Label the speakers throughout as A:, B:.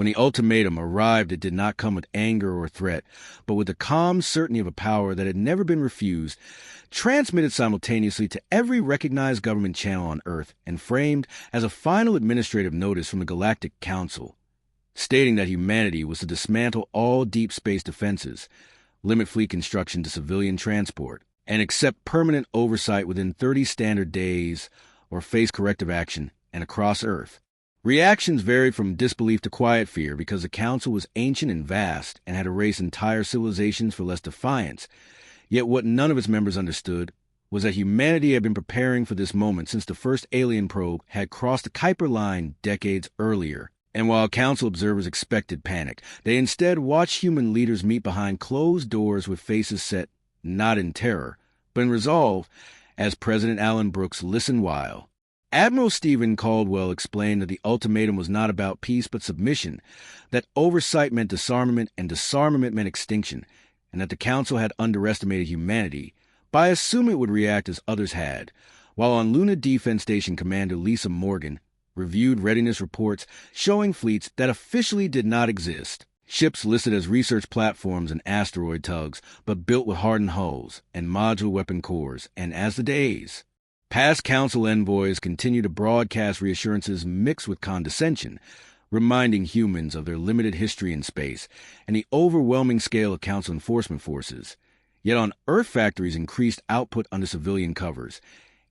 A: When the ultimatum arrived, it did not come with anger or threat, but with the calm certainty of a power that had never been refused, transmitted simultaneously to every recognized government channel on Earth and framed as a final administrative notice from the Galactic Council, stating that humanity was to dismantle all deep space defenses, limit fleet construction to civilian transport, and accept permanent oversight within 30 standard days or face corrective action and across Earth. Reactions varied from disbelief to quiet fear because the Council was ancient and vast and had erased entire civilizations for less defiance. Yet what none of its members understood was that humanity had been preparing for this moment since the first alien probe had crossed the Kuiper Line decades earlier. And while Council observers expected panic, they instead watched human leaders meet behind closed doors with faces set not in terror, but in resolve, as President Alan Brooks listened while Admiral Stephen Caldwell explained that the ultimatum was not about peace but submission, that oversight meant disarmament and disarmament meant extinction, and that the Council had underestimated humanity by assuming it would react as others had, while on Luna Defense Station Commander Lisa Morgan reviewed readiness reports showing fleets that officially did not exist. Ships listed as research platforms and asteroid tugs, but built with hardened hulls and modular weapon cores, and as the days past, Council envoys continued to broadcast reassurances mixed with condescension, reminding humans of their limited history in space and the overwhelming scale of Council enforcement forces. Yet on Earth, factories increased output under civilian covers,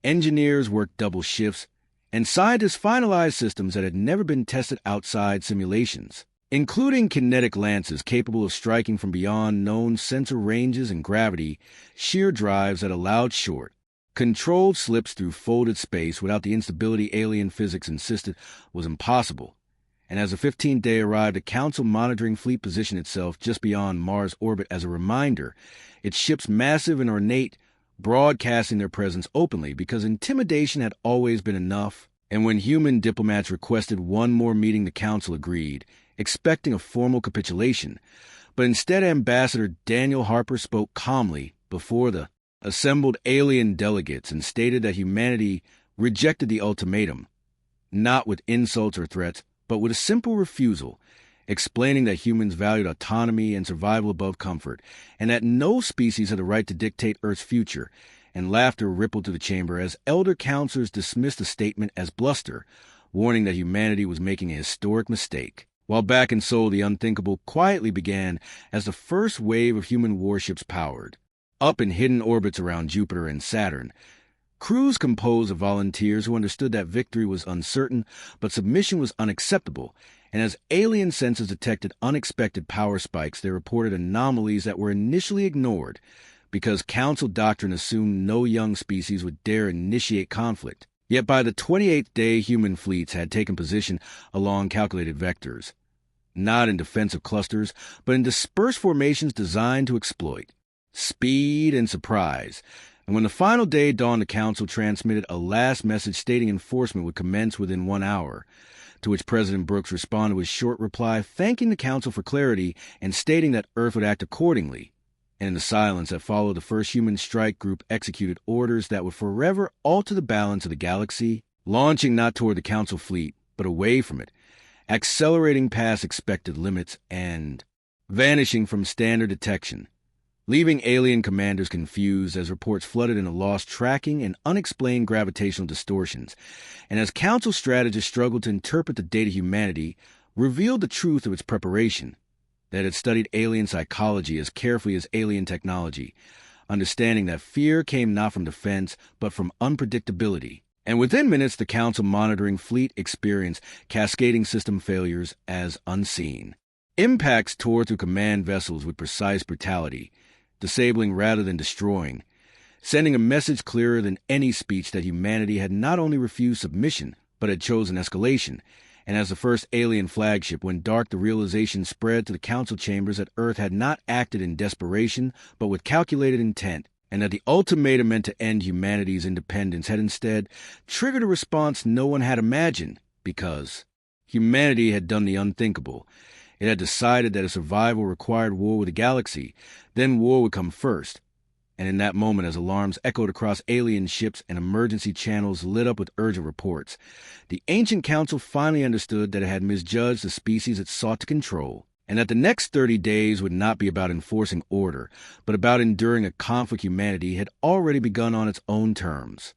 A: engineers worked double shifts, and scientists finalized systems that had never been tested outside simulations, including kinetic lances capable of striking from beyond known sensor ranges and gravity, shear drives that allowed short, controlled slips through folded space without the instability alien physics insisted was impossible. And as the 15th day arrived, the Council monitoring fleet positioned itself just beyond Mars' orbit as a reminder, its ships massive and ornate, broadcasting their presence openly because intimidation had always been enough. And when human diplomats requested one more meeting, the Council agreed, expecting a formal capitulation. But instead, Ambassador Daniel Harper spoke calmly before the assembled alien delegates and stated that humanity rejected the ultimatum, not with insults or threats, but with a simple refusal, explaining that humans valued autonomy and survival above comfort, and that no species had the right to dictate Earth's future. And laughter rippled through the chamber as elder counselors dismissed the statement as bluster, warning that humanity was making a historic mistake. While back in Seoul, the unthinkable quietly began as the first wave of human warships powered up in hidden orbits around Jupiter and Saturn. Crews composed of volunteers who understood that victory was uncertain, but submission was unacceptable, and as alien sensors detected unexpected power spikes, they reported anomalies that were initially ignored, because Council doctrine assumed no young species would dare initiate conflict. Yet by the 28th day, human fleets had taken position along calculated vectors, not in defensive clusters, but in dispersed formations designed to exploit speed and surprise. And when the final day dawned, the Council transmitted a last message stating enforcement would commence within 1 hour, to which President Brooks responded with a short reply thanking the Council for clarity and stating that Earth would act accordingly. And in the silence that followed, the first human strike group executed orders that would forever alter the balance of the galaxy, launching not toward the Council fleet, but away from it, accelerating past expected limits and vanishing from standard detection, leaving alien commanders confused as reports flooded into lost tracking and unexplained gravitational distortions. And as Council strategists struggled to interpret the data, humanity revealed the truth of its preparation, that it studied alien psychology as carefully as alien technology, understanding that fear came not from defense, but from unpredictability. And within minutes, the Council monitoring fleet experienced cascading system failures as unseen. Impacts tore through command vessels with precise brutality, disabling rather than destroying, sending a message clearer than any speech that humanity had not only refused submission, but had chosen escalation. And as the first alien flagship went dark, the realization spread to the Council chambers that Earth had not acted in desperation, but with calculated intent, and that the ultimatum meant to end humanity's independence had instead triggered a response no one had imagined, because humanity had done the unthinkable. It had decided that if survival required war with the galaxy, then war would come first. And in that moment, as alarms echoed across alien ships and emergency channels lit up with urgent reports, the ancient council finally understood that it had misjudged the species it sought to control, and that the next 30 days would not be about enforcing order, but about enduring a conflict humanity had already begun on its own terms.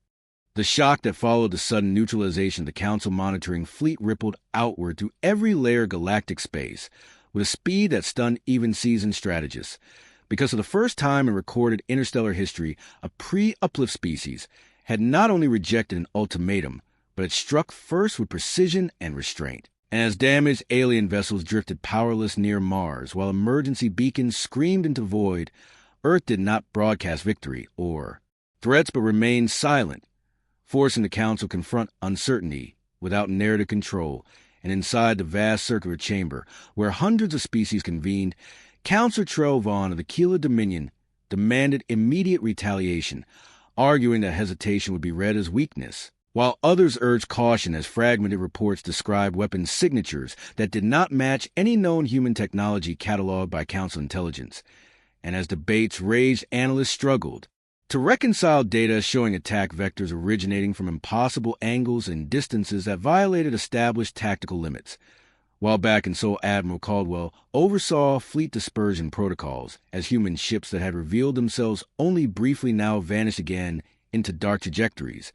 A: The shock that followed the sudden neutralization of the council monitoring fleet rippled outward through every layer of galactic space, with a speed that stunned even seasoned strategists. Because for the first time in recorded interstellar history, a pre-uplift species had not only rejected an ultimatum, but had struck first with precision and restraint. And as damaged alien vessels drifted powerless near Mars, while emergency beacons screamed into void, Earth did not broadcast victory or threats, but remained silent, forcing the council to confront uncertainty without narrative control. And inside the vast circular chamber, where hundreds of species convened, Counselor Trelvon of the Keeler Dominion demanded immediate retaliation, arguing that hesitation would be read as weakness, while others urged caution as fragmented reports described weapons signatures that did not match any known human technology cataloged by Council intelligence. And as debates raged, analysts struggled to reconcile data showing attack vectors originating from impossible angles and distances that violated established tactical limits. While back in Seoul, Admiral Caldwell oversaw fleet dispersion protocols as human ships that had revealed themselves only briefly now vanished again into dark trajectories.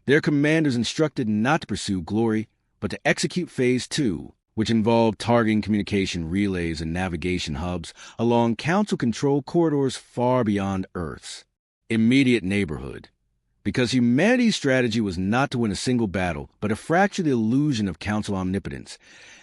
A: Their commanders instructed not to pursue glory, but to execute Phase 2, which involved targeting communication relays and navigation hubs along Council control corridors far beyond Earth's immediate neighborhood. Because humanity's strategy was not to win a single battle, but to fracture the illusion of Council omnipotence.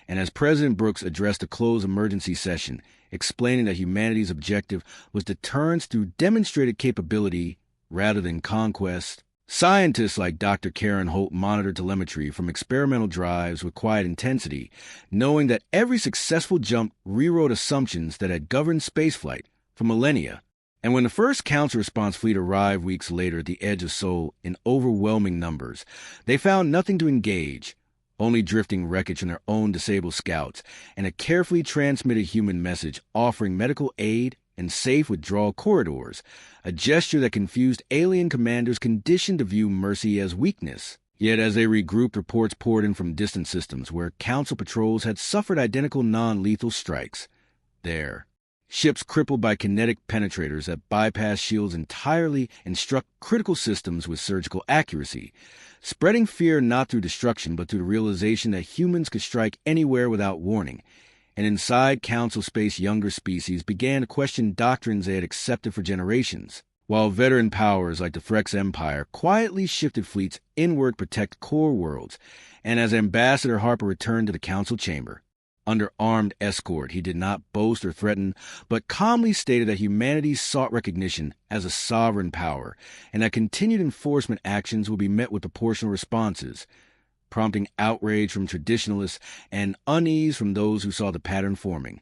A: And as President Brooks addressed a closed emergency session, explaining that humanity's objective was deterrence through demonstrated capability rather than conquest, scientists like Dr. Karen Holt monitored telemetry from experimental drives with quiet intensity, knowing that every successful jump rewrote assumptions that had governed spaceflight for millennia. And when the first Council response fleet arrived weeks later at the edge of Seoul in overwhelming numbers, they found nothing to engage, only drifting wreckage from their own disabled scouts, and a carefully transmitted human message offering medical aid and safe withdrawal corridors, a gesture that confused alien commanders conditioned to view mercy as weakness. Yet as they regrouped, reports poured in from distant systems where Council patrols had suffered identical non-lethal strikes. There, ships crippled by kinetic penetrators that bypassed shields entirely and struck critical systems with surgical accuracy, spreading fear not through destruction but through the realization that humans could strike anywhere without warning. And inside Council space, younger species began to question doctrines they had accepted for generations, while veteran powers like the Frex Empire quietly shifted fleets inward to protect core worlds. And as Ambassador Harper returned to the Council chamber, under armed escort, he did not boast or threaten, but calmly stated that humanity sought recognition as a sovereign power, and that continued enforcement actions would be met with proportional responses, prompting outrage from traditionalists and unease from those who saw the pattern forming.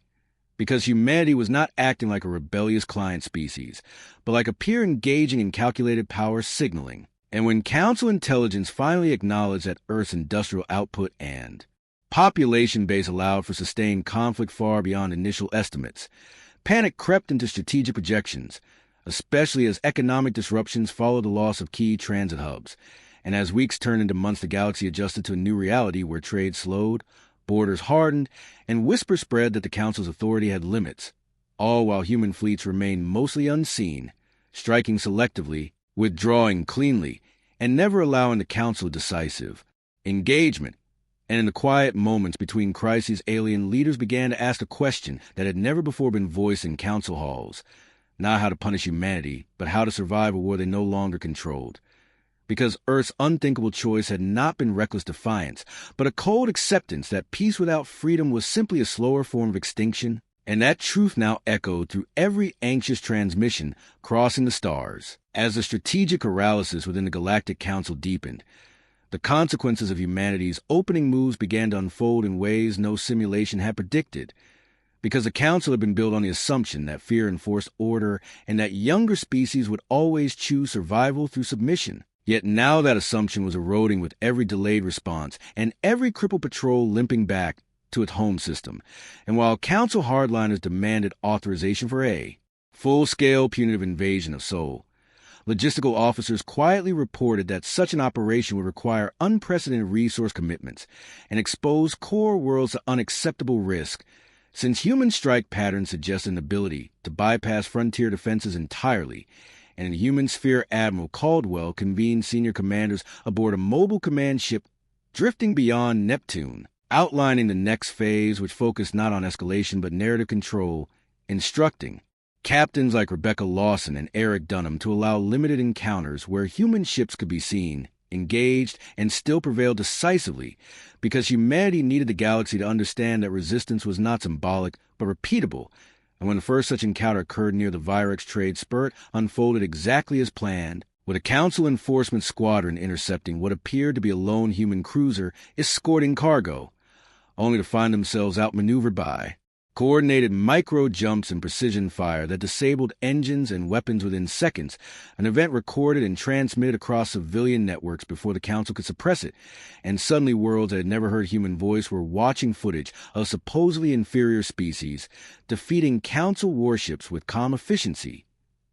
A: Because humanity was not acting like a rebellious client species, but like a peer engaging in calculated power signaling. And when Council intelligence finally acknowledged that Earth's industrial output and population base allowed for sustained conflict far beyond initial estimates, panic crept into strategic projections, especially as economic disruptions followed the loss of key transit hubs. And as weeks turned into months, the galaxy adjusted to a new reality where trade slowed, borders hardened, and whispers spread that the Council's authority had limits, all while human fleets remained mostly unseen, striking selectively, withdrawing cleanly, and never allowing the Council decisive engagement. And in the quiet moments between crises, alien leaders began to ask a question that had never before been voiced in Council halls. Not how to punish humanity, but how to survive a war they no longer controlled. Because Earth's unthinkable choice had not been reckless defiance, but a cold acceptance that peace without freedom was simply a slower form of extinction. And that truth now echoed through every anxious transmission crossing the stars. As the strategic paralysis within the Galactic Council deepened, the consequences of humanity's opening moves began to unfold in ways no simulation had predicted, because the Council had been built on the assumption that fear enforced order and that younger species would always choose survival through submission. Yet now that assumption was eroding with every delayed response and every crippled patrol limping back to its home system. And while Council hardliners demanded authorization for full-scale punitive invasion of Sol. Logistical officers quietly reported that such an operation would require unprecedented resource commitments and expose core worlds to unacceptable risk, since human strike patterns suggest an ability to bypass frontier defenses entirely. And Human Sphere Admiral Caldwell convened senior commanders aboard a mobile command ship drifting beyond Neptune, outlining the next phase, which focused not on escalation but narrative control, instructing captains like Rebecca Lawson and Eric Dunham to allow limited encounters where human ships could be seen, engaged, and still prevail decisively, because humanity needed the galaxy to understand that resistance was not symbolic but repeatable. And when the first such encounter occurred near the Virex trade spur, unfolded exactly as planned, with a Council enforcement squadron intercepting what appeared to be a lone human cruiser escorting cargo, only to find themselves outmaneuvered by coordinated micro-jumps and precision fire that disabled engines and weapons within seconds, an event recorded and transmitted across civilian networks before the Council could suppress it, and suddenly worlds that had never heard human voice were watching footage of supposedly inferior species defeating Council warships with calm efficiency,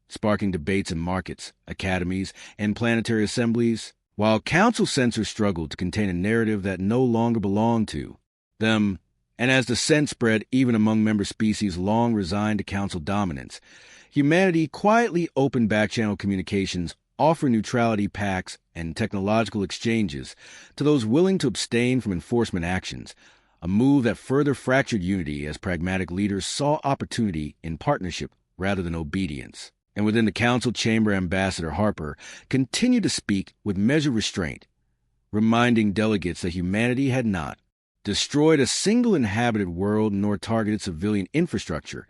A: sparking debates in markets, academies, and planetary assemblies, while Council censors struggled to contain a narrative that no longer belonged to them. And as the sense spread even among member species long resigned to Council dominance, humanity quietly opened back-channel communications, offering neutrality pacts and technological exchanges to those willing to abstain from enforcement actions, a move that further fractured unity as pragmatic leaders saw opportunity in partnership rather than obedience. And within the Council chamber, Ambassador Harper continued to speak with measured restraint, reminding delegates that humanity had not destroyed a single inhabited world nor targeted civilian infrastructure,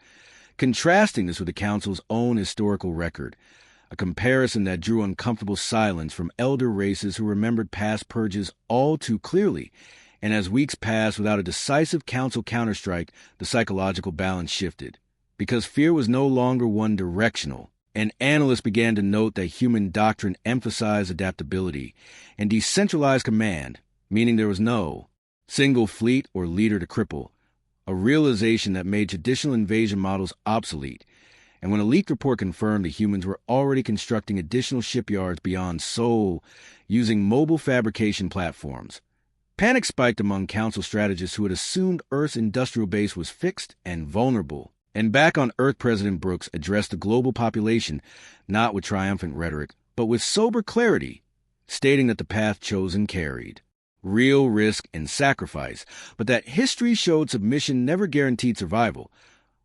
A: contrasting this with the Council's own historical record, a comparison that drew uncomfortable silence from elder races who remembered past purges all too clearly. And as weeks passed without a decisive Council counterstrike, the psychological balance shifted, because fear was no longer one-directional, and analysts began to note that human doctrine emphasized adaptability and decentralized command, meaning there was no single fleet or leader to cripple, a realization that made traditional invasion models obsolete. And when a leaked report confirmed the humans were already constructing additional shipyards beyond Sol using mobile fabrication platforms, panic spiked among Council strategists who had assumed Earth's industrial base was fixed and vulnerable. And back on Earth, President Brooks addressed the global population not with triumphant rhetoric, but with sober clarity, stating that the path chosen carried real risk and sacrifice, but that history showed submission never guaranteed survival,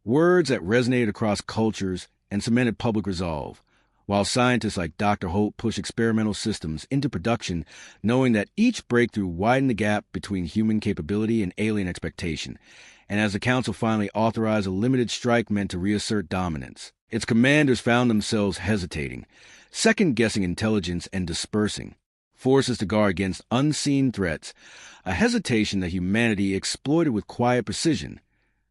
A: words that resonated across cultures and cemented public resolve, while scientists like Dr. Holt pushed experimental systems into production, knowing that each breakthrough widened the gap between human capability and alien expectation. And as the Council finally authorized a limited strike meant to reassert dominance, its commanders found themselves hesitating, second-guessing intelligence and dispersing forces to guard against unseen threats, a hesitation that humanity exploited with quiet precision,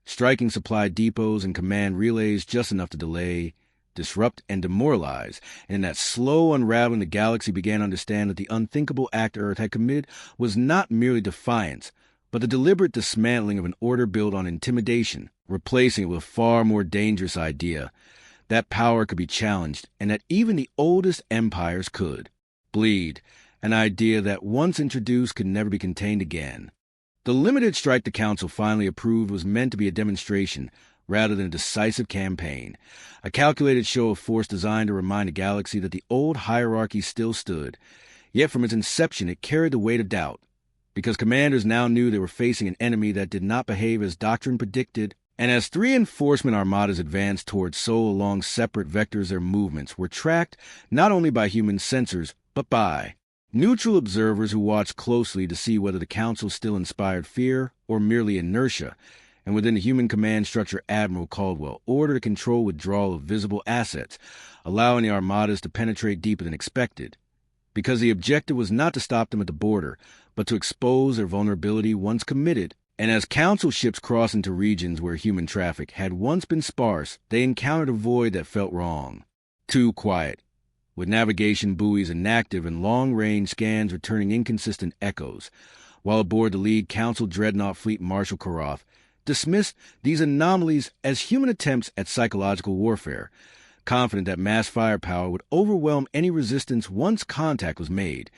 A: striking supply depots and command relays just enough to delay, disrupt, and demoralize. And in that slow unraveling, the galaxy began to understand that the unthinkable act Earth had committed was not merely defiance, but the deliberate dismantling of an order built on intimidation, replacing it with a far more dangerous idea, that power could be challenged, and that even the oldest empires could bleed, an idea that once introduced could never be contained again. The limited strike the Council finally approved was meant to be a demonstration rather than a decisive campaign, a calculated show of force designed to remind the galaxy that the old hierarchy still stood, yet from its inception it carried the weight of doubt, because commanders now knew they were facing an enemy that did not behave as doctrine predicted. And as 3 enforcement armadas advanced towards Sol along separate vectors, their movements were tracked not only by human sensors, but by neutral observers who watched closely to see whether the Council still inspired fear or merely inertia. And within the human command structure, Admiral Caldwell ordered to control withdrawal of visible assets, allowing the armadas to penetrate deeper than expected, because the objective was not to stop them at the border, but to expose their vulnerability once committed. And as Council ships crossed into regions where human traffic had once been sparse, they encountered a void that felt wrong, too quiet, with navigation buoys inactive and long-range scans returning inconsistent echoes, while aboard the lead Council dreadnought fleet Marshal Karoth, dismissed these anomalies as human attempts at psychological warfare, confident that mass firepower would overwhelm any resistance once contact was made.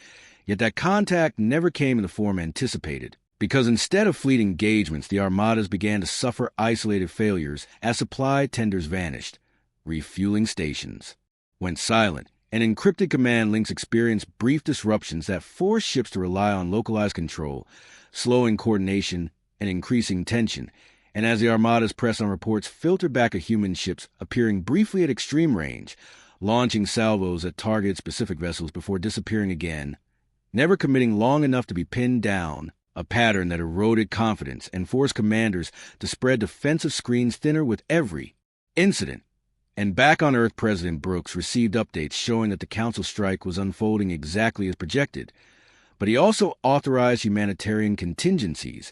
A: Yet that contact never came in the form anticipated, because instead of fleet engagements, the armadas began to suffer isolated failures as supply tenders vanished. Refueling stations went silent, and encrypted command links experienced brief disruptions that forced ships to rely on localized control, slowing coordination and increasing tension. And as the armadas pressed on reports filtered back of human ships appearing briefly at extreme range, launching salvos at targeted specific vessels before disappearing again, never committing long enough to be pinned down, a pattern that eroded confidence and forced commanders to spread defensive screens thinner with every incident. And back on Earth, President Brooks received updates showing that the Council strike was unfolding exactly as projected. But he also authorized humanitarian contingencies,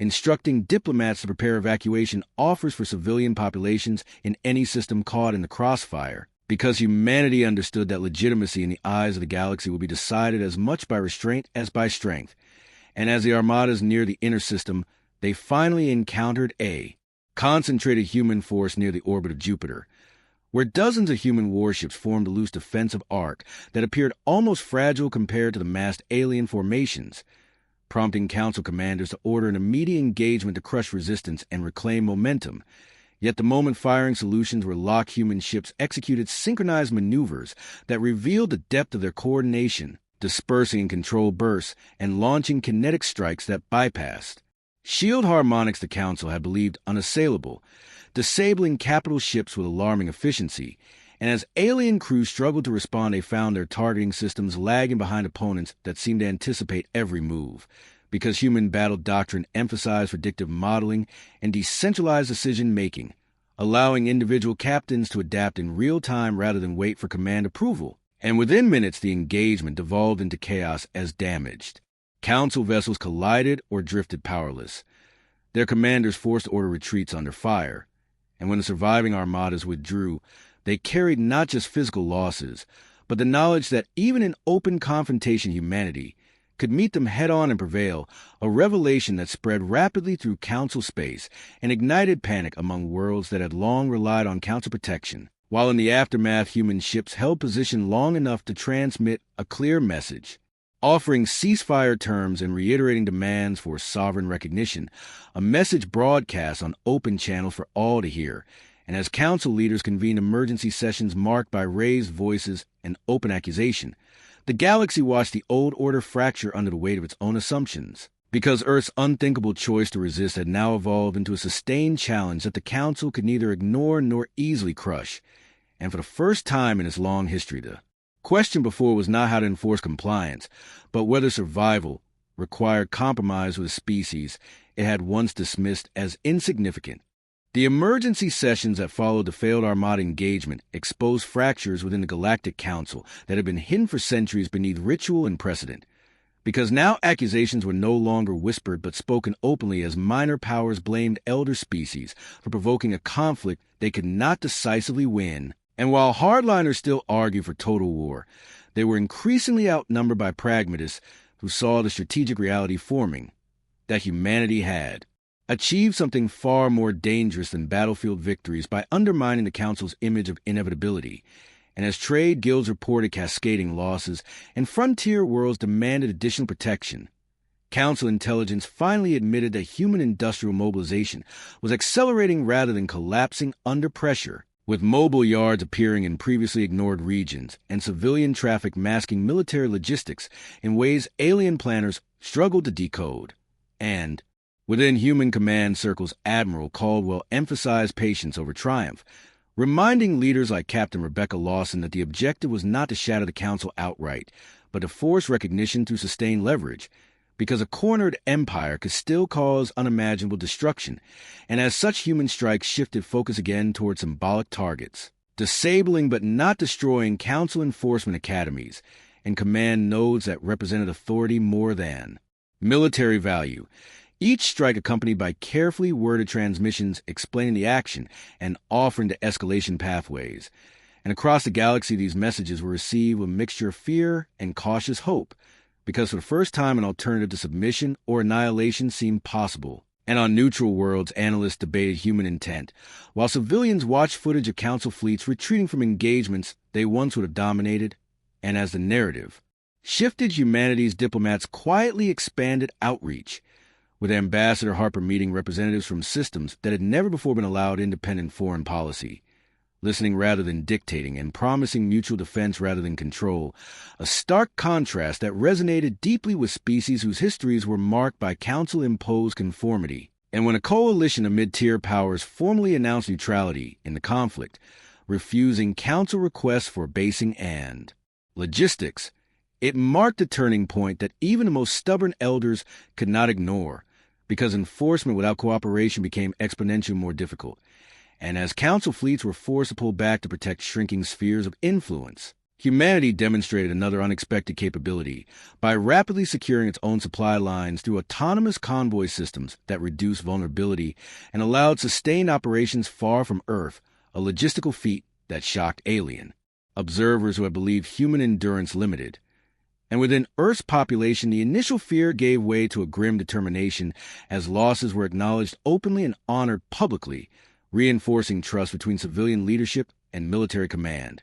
A: instructing diplomats to prepare evacuation offers for civilian populations in any system caught in the crossfire, because humanity understood that legitimacy in the eyes of the galaxy would be decided as much by restraint as by strength. And as the armadas neared the inner system, they finally encountered a concentrated human force near the orbit of Jupiter, where dozens of human warships formed a loose defensive arc that appeared almost fragile compared to the massed alien formations, prompting Council commanders to order an immediate engagement to crush resistance and reclaim momentum. Yet the moment firing solutions were locked, human ships executed synchronized maneuvers that revealed the depth of their coordination, dispersing in controlled bursts and launching kinetic strikes that bypassed shield harmonics the Council had believed unassailable, disabling capital ships with alarming efficiency. And as alien crews struggled to respond, they found their targeting systems lagging behind opponents that seemed to anticipate every move, because human battle doctrine emphasized predictive modeling and decentralized decision-making, allowing individual captains to adapt in real time rather than wait for command approval. And within minutes, the engagement devolved into chaos as damaged Council vessels collided or drifted powerless, their commanders forced to order retreats under fire. And when the surviving armadas withdrew, they carried not just physical losses, but the knowledge that even in open confrontation humanity could meet them head-on and prevail, a revelation that spread rapidly through Council space and ignited panic among worlds that had long relied on Council protection, while in the aftermath human ships held position long enough to transmit a clear message, offering ceasefire terms and reiterating demands for sovereign recognition, a message broadcast on open channels for all to hear. And as Council leaders convened emergency sessions marked by raised voices and open accusation, the galaxy watched the old order fracture under the weight of its own assumptions, because Earth's unthinkable choice to resist had now evolved into a sustained challenge that the Council could neither ignore nor easily crush. And for the first time in its long history, the question before was not how to enforce compliance, but whether survival required compromise with a species it had once dismissed as insignificant. The emergency sessions that followed the failed Armada engagement exposed fractures within the Galactic Council that had been hidden for centuries beneath ritual and precedent, because now accusations were no longer whispered but spoken openly as minor powers blamed elder species for provoking a conflict they could not decisively win. And while hardliners still argue for total war, they were increasingly outnumbered by pragmatists who saw the strategic reality forming, that humanity had achieved something far more dangerous than battlefield victories by undermining the Council's image of inevitability. And as trade guilds reported cascading losses and frontier worlds demanded additional protection, Council intelligence finally admitted that human industrial mobilization was accelerating rather than collapsing under pressure, with mobile yards appearing in previously ignored regions and civilian traffic masking military logistics in ways alien planners struggled to decode. And within human command circles, Admiral Caldwell emphasized patience over triumph, reminding leaders like Captain Rebecca Lawson that the objective was not to shatter the Council outright, but to force recognition through sustained leverage, because a cornered empire could still cause unimaginable destruction. And as such, human strikes shifted focus again toward symbolic targets, disabling but not destroying Council enforcement academies and command nodes that represented authority more than military value, each strike accompanied by carefully worded transmissions explaining the action and offering the escalation pathways. And across the galaxy, these messages were received with a mixture of fear and cautious hope, because for the first time an alternative to submission or annihilation seemed possible. And on neutral worlds, analysts debated human intent, while civilians watched footage of Council fleets retreating from engagements they once would have dominated. And as the narrative shifted, humanity's diplomats quietly expanded outreach, with Ambassador Harper meeting representatives from systems that had never before been allowed independent foreign policy, listening rather than dictating and promising mutual defense rather than control, a stark contrast that resonated deeply with species whose histories were marked by Council-imposed conformity. And when a coalition of mid-tier powers formally announced neutrality in the conflict, refusing Council requests for basing and logistics, it marked a turning point that even the most stubborn elders could not ignore, because enforcement without cooperation became exponentially more difficult. And as Council fleets were forced to pull back to protect shrinking spheres of influence, humanity demonstrated another unexpected capability by rapidly securing its own supply lines through autonomous convoy systems that reduced vulnerability and allowed sustained operations far from Earth, a logistical feat that shocked alien observers who had believed human endurance limited. And within Earth's population, the initial fear gave way to a grim determination as losses were acknowledged openly and honored publicly, reinforcing trust between civilian leadership and military command,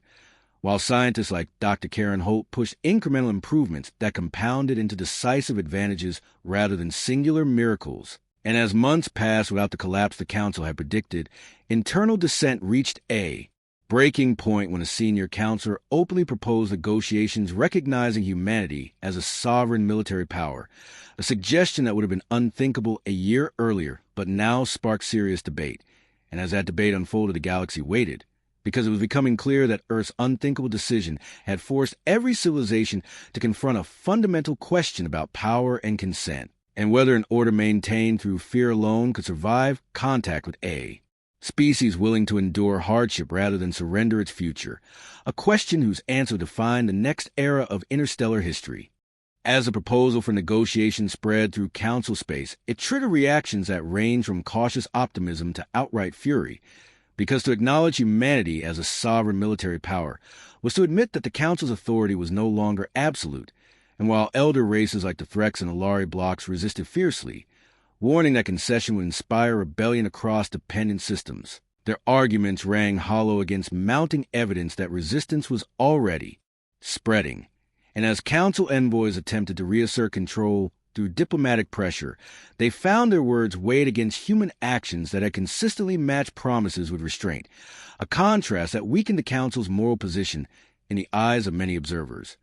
A: while scientists like Dr. Karen Holt pushed incremental improvements that compounded into decisive advantages rather than singular miracles. And as months passed without the collapse the Council had predicted, internal dissent reached a breaking point when a senior counselor openly proposed negotiations recognizing humanity as a sovereign military power, a suggestion that would have been unthinkable a year earlier, but now sparked serious debate. And as that debate unfolded, the galaxy waited, because it was becoming clear that Earth's unthinkable decision had forced every civilization to confront a fundamental question about power and consent, and whether an order maintained through fear alone could survive contact with a species willing to endure hardship rather than surrender its future, a question whose answer defined the next era of interstellar history. As the proposal for negotiation spread through Council space, it triggered reactions that ranged from cautious optimism to outright fury, because to acknowledge humanity as a sovereign military power was to admit that the Council's authority was no longer absolute, and while elder races like the Threx and Alari blocks resisted fiercely, warning that concession would inspire rebellion across dependent systems, their arguments rang hollow against mounting evidence that resistance was already spreading. And as Council envoys attempted to reassert control through diplomatic pressure, they found their words weighed against human actions that had consistently matched promises with restraint, a contrast that weakened the Council's moral position in the eyes of many observers.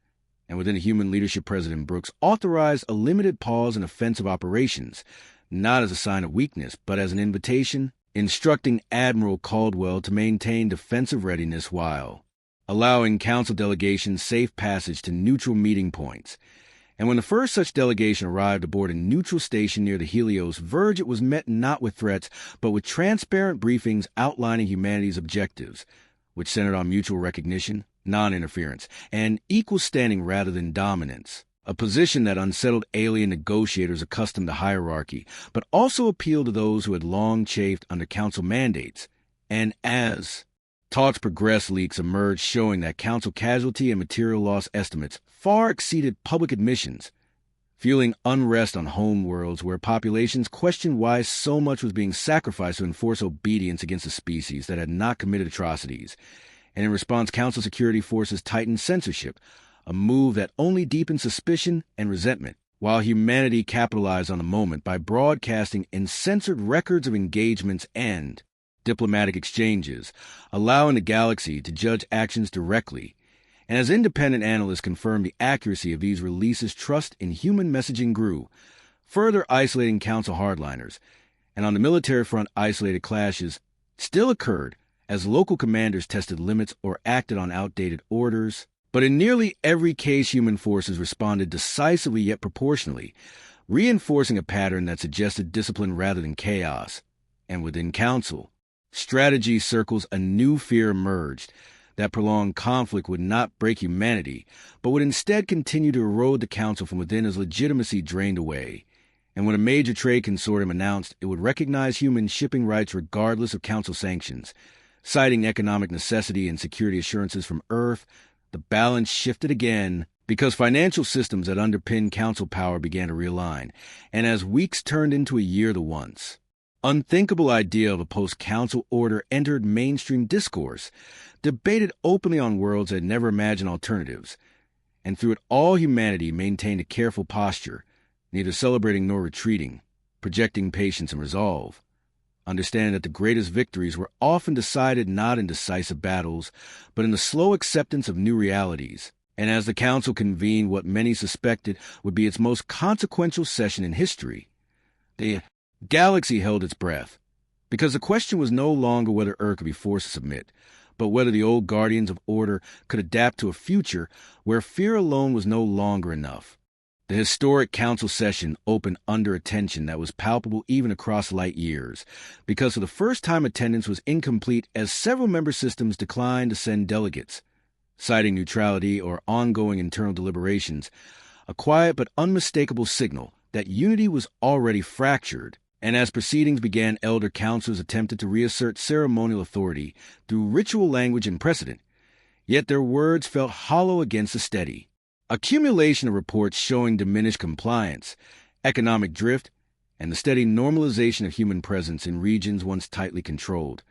A: And within the human leadership, President Brooks authorized a limited pause in offensive operations, not as a sign of weakness, but as an invitation, instructing Admiral Caldwell to maintain defensive readiness while allowing Council delegations safe passage to neutral meeting points. And when the first such delegation arrived aboard a neutral station near the Helios verge, it was met not with threats, but with transparent briefings outlining humanity's objectives, which centered on mutual recognition, non-interference, and equal standing rather than dominance, a position that unsettled alien negotiators accustomed to hierarchy, but also appealed to those who had long chafed under Council mandates. And as talks progressed, leaks emerged showing that Council casualty and material loss estimates far exceeded public admissions, fueling unrest on homeworlds where populations questioned why so much was being sacrificed to enforce obedience against a species that had not committed atrocities. And in response, Council security forces tightened censorship, a move that only deepened suspicion and resentment, while humanity capitalized on the moment by broadcasting uncensored records of engagements and diplomatic exchanges, allowing the galaxy to judge actions directly. And as independent analysts confirmed the accuracy of these releases, trust in human messaging grew, further isolating Council hardliners. And on the military front, isolated clashes still occurred as local commanders tested limits or acted on outdated orders. But in nearly every case, human forces responded decisively yet proportionally, reinforcing a pattern that suggested discipline rather than chaos. And within Council, strategy circles, a new fear emerged, that prolonged conflict would not break humanity, but would instead continue to erode the Council from within as legitimacy drained away. And when a major trade consortium announced it would recognize human shipping rights regardless of Council sanctions, citing economic necessity and security assurances from Earth, the balance shifted again, because financial systems that underpin council power began to realign, and as weeks turned into a year, the once unthinkable idea of a post-council order entered mainstream discourse, debated openly on worlds that had never imagined alternatives, and through it all humanity maintained a careful posture, neither celebrating nor retreating, projecting patience and resolve, understanding that the greatest victories were often decided not in decisive battles, but in the slow acceptance of new realities. And as the council convened what many suspected would be its most consequential session in history, the galaxy held its breath, because the question was no longer whether Earth could be forced to submit, but whether the old guardians of order could adapt to a future where fear alone was no longer enough. The historic council session opened under a tension that was palpable even across light years, because for the first time attendance was incomplete as several member systems declined to send delegates, citing neutrality or ongoing internal deliberations, a quiet but unmistakable signal that unity was already fractured. And as proceedings began, elder councils attempted to reassert ceremonial authority through ritual language and precedent, yet their words felt hollow against the steady accumulation of reports showing diminished compliance, economic drift, and the steady normalization of human presence in regions once tightly controlled.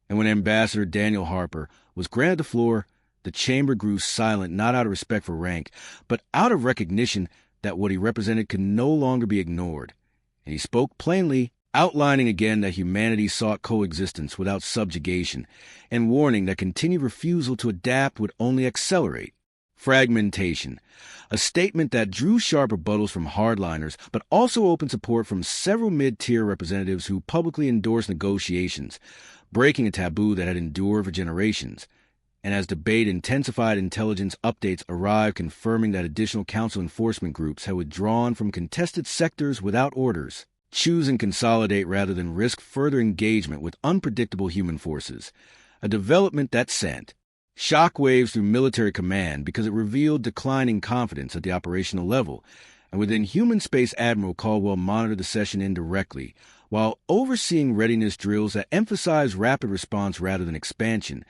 A: And when Ambassador Daniel Harper was granted the floor, the chamber grew silent not out of respect for rank, but out of recognition that what he represented could no longer be ignored. And he spoke plainly, outlining again that humanity sought coexistence without subjugation, and warning that continued refusal to adapt would only accelerate fragmentation, a statement that drew sharp rebuttals from hardliners, but also opened support from several mid-tier representatives who publicly endorsed negotiations, breaking a taboo that had endured for generations. And as debate intensified, intelligence updates arrived confirming that additional council enforcement groups had withdrawn from contested sectors without orders, choosing consolidate rather than risk further engagement with unpredictable human forces, a development that sent shockwaves through military command because it revealed declining confidence at the operational level, and within human space, Admiral Caldwell monitored the session indirectly, while overseeing readiness drills that emphasized rapid response rather than expansion,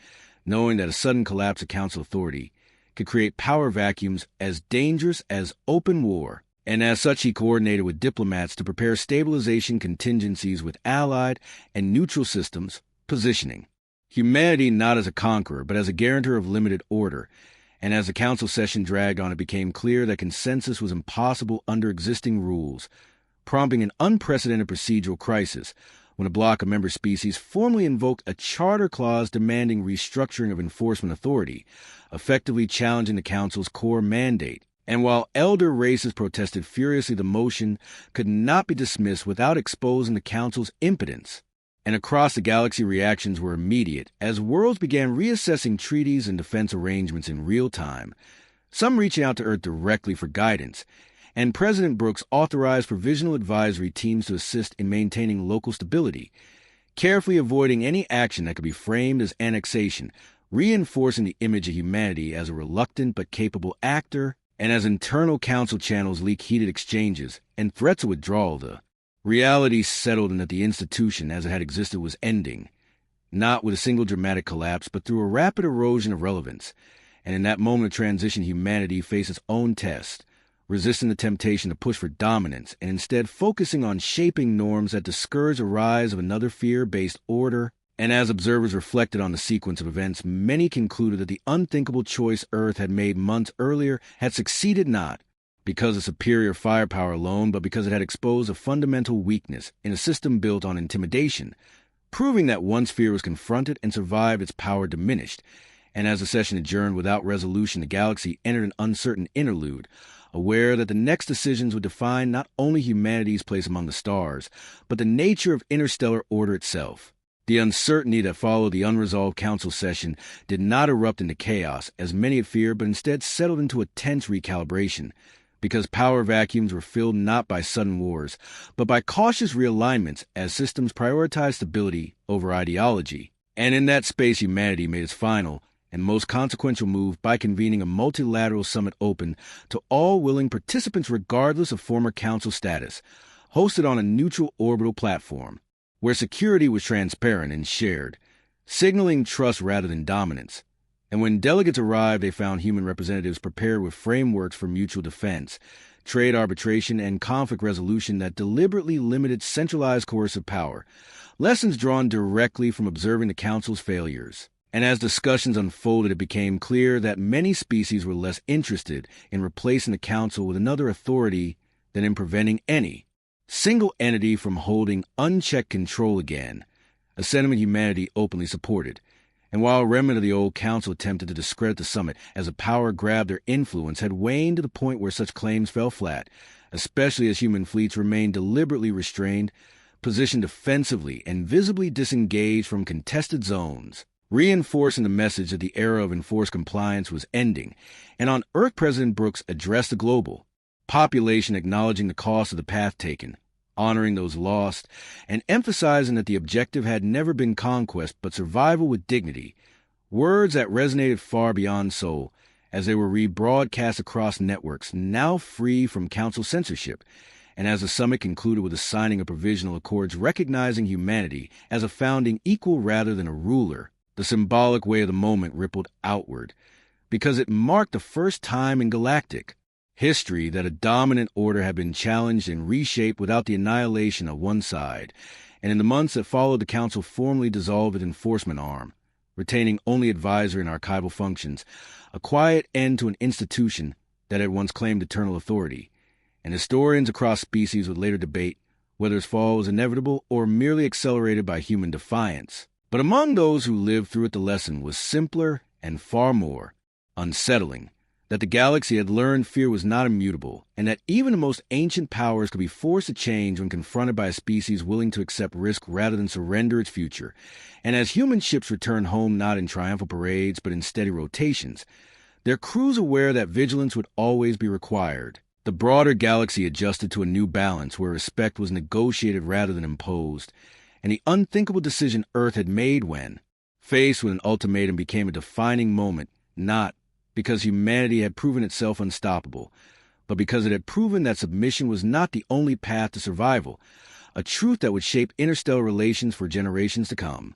A: knowing that a sudden collapse of council authority could create power vacuums as dangerous as open war. And as such, he coordinated with diplomats to prepare stabilization contingencies with allied and neutral systems, positioning humanity not as a conqueror, but as a guarantor of limited order. And as the council session dragged on, it became clear that consensus was impossible under existing rules, prompting an unprecedented procedural crisis when a bloc of member species formally invoked a charter clause demanding restructuring of enforcement authority, effectively challenging the council's core mandate. And while elder races protested furiously, the motion could not be dismissed without exposing the council's impotence. And across the galaxy, reactions were immediate as worlds began reassessing treaties and defense arrangements in real time, some reaching out to Earth directly for guidance, and President Brooks authorized provisional advisory teams to assist in maintaining local stability, carefully avoiding any action that could be framed as annexation, reinforcing the image of humanity as a reluctant but capable actor. And as internal council channels leaked heated exchanges and threats of withdrawal, the reality settled in that the institution as it had existed was ending, not with a single dramatic collapse, but through a rapid erosion of relevance. And in that moment of transition, humanity faced its own test, resisting the temptation to push for dominance and instead focusing on shaping norms that discourage the rise of another fear-based order. And as observers reflected on the sequence of events, many concluded that the unthinkable choice Earth had made months earlier had succeeded not because of superior firepower alone, but because it had exposed a fundamental weakness in a system built on intimidation, proving that once fear was confronted and survived, its power diminished. And as the session adjourned without resolution, the galaxy entered an uncertain interlude, aware that the next decisions would define not only humanity's place among the stars, but the nature of interstellar order itself. The uncertainty that followed the unresolved council session did not erupt into chaos, as many had feared, but instead settled into a tense recalibration, because power vacuums were filled not by sudden wars, but by cautious realignments as systems prioritized stability over ideology. And in that space, humanity made its final and most consequential move by convening a multilateral summit open to all willing participants regardless of former council status, hosted on a neutral orbital platform, where security was transparent and shared, signaling trust rather than dominance. And when delegates arrived, they found human representatives prepared with frameworks for mutual defense, trade arbitration, and conflict resolution that deliberately limited centralized coercive power, lessons drawn directly from observing the Council's failures. And as discussions unfolded, it became clear that many species were less interested in replacing the Council with another authority than in preventing any single entity from holding unchecked control again, a sentiment humanity openly supported. And while a remnant of the old Council attempted to discredit the summit as a power grab, their influence had waned to the point where such claims fell flat, especially as human fleets remained deliberately restrained, positioned defensively, and visibly disengaged from contested zones, reinforcing the message that the era of enforced compliance was ending. And on Earth, President Brooks addressed the global population, acknowledging the cost of the path taken, honoring those lost, and emphasizing that the objective had never been conquest but survival with dignity, words that resonated far beyond Seoul as they were rebroadcast across networks, now free from Council censorship, and as the summit concluded with the signing of provisional accords recognizing humanity as a founding equal rather than a ruler, the symbolic way of the moment rippled outward, because it marked the first time in Galactic history that a dominant order had been challenged and reshaped without the annihilation of one side, and in the months that followed, the Council formally dissolved its enforcement arm, retaining only advisory and archival functions, a quiet end to an institution that had once claimed eternal authority. And historians across species would later debate whether its fall was inevitable or merely accelerated by human defiance. But among those who lived through it, the lesson was simpler and far more unsettling, that the galaxy had learned fear was not immutable, and that even the most ancient powers could be forced to change when confronted by a species willing to accept risk rather than surrender its future. And as human ships returned home not in triumphal parades but in steady rotations, their crews aware that vigilance would always be required, the broader galaxy adjusted to a new balance where respect was negotiated rather than imposed, and the unthinkable decision Earth had made when, faced with an ultimatum, became a defining moment, not because humanity had proven itself unstoppable, but because it had proven that submission was not the only path to survival, a truth that would shape interstellar relations for generations to come.